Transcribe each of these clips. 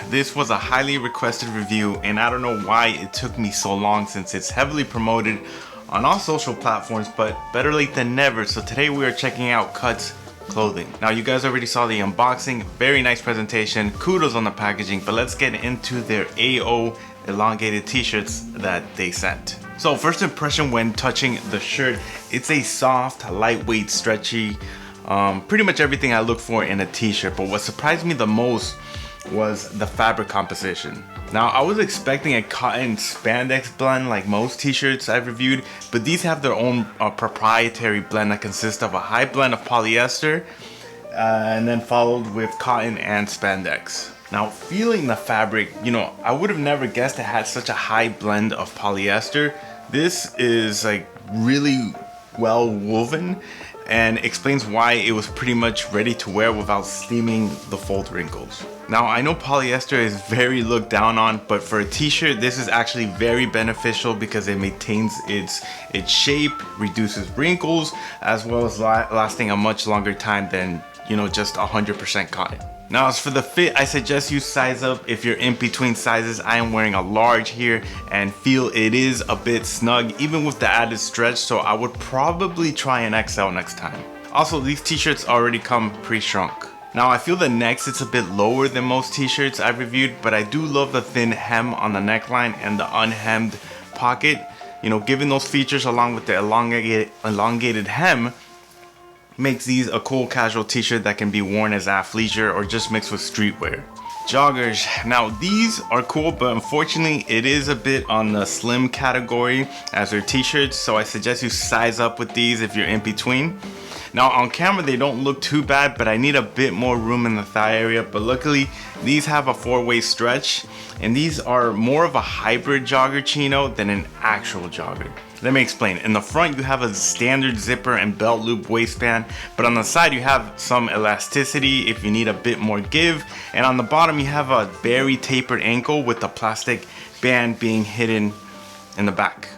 this was a highly requested review, and I don't know why it took me so long since it's heavily promoted on all social platforms, but better late than never. So today we are checking out Cuts clothing. Now you guys already saw the unboxing, very nice presentation, kudos on the packaging, but let's get into their AO elongated t-shirts that they sent. So first impression when touching the shirt, it's a soft, lightweight, stretchy, pretty much everything I look for in a t-shirt. But what surprised me the most was the fabric composition. Now I was expecting a cotton spandex blend like most t-shirts I've reviewed, but these have their own proprietary blend that consists of a high blend of polyester and then followed with cotton and spandex. Now feeling the fabric, I would have never guessed it had such a high blend of polyester. This is like really well woven and explains why it was pretty much ready to wear without steaming the fold wrinkles. Now I know polyester is very looked down on, but for a t-shirt this is actually very beneficial because it maintains its shape, reduces wrinkles, as well as lasting a much longer time than just 100% cotton. Now as for the fit, I suggest you size up if you're in between sizes. I am wearing a large here and feel it is a bit snug even with the added stretch, so I would probably try an XL next time. Also, these t-shirts already come pre-shrunk. Now I feel the neck sits a bit lower than most t-shirts I've reviewed, but I do love the thin hem on the neckline and the unhemmed pocket. Given those features along with the elongated hem, makes these a cool casual t-shirt that can be worn as athleisure or just mixed with streetwear. Joggers. Now these are cool, but unfortunately it is a bit on the slim category as they're t-shirts, so I suggest you size up with these if you're in between. Now on camera they don't look too bad, but I need a bit more room in the thigh area, but luckily these have a 4-way stretch, and these are more of a hybrid Jogger Chino than an actual jogger. Let me explain. In the front you have a standard zipper and belt loop waistband, but on the side you have some elasticity if you need a bit more give, and on the bottom you have a very tapered ankle with the plastic band being hidden in the back.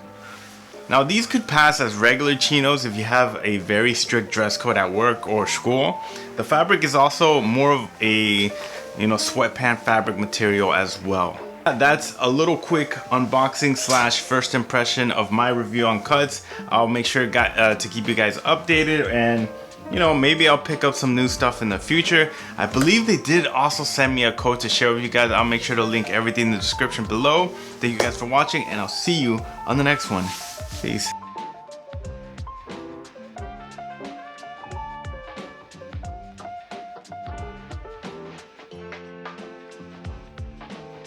Now these could pass as regular chinos if you have a very strict dress code at work or school. The fabric is also more of a sweatpant fabric material as well. That's a little quick unboxing slash first impression of my review on Cuts. I'll make sure to keep you guys updated, and maybe I'll pick up some new stuff in the future. I believe they did also send me a code to share with you guys. I'll make sure to link everything in the description below. Thank you guys for watching, and I'll see you on the next one. Peace.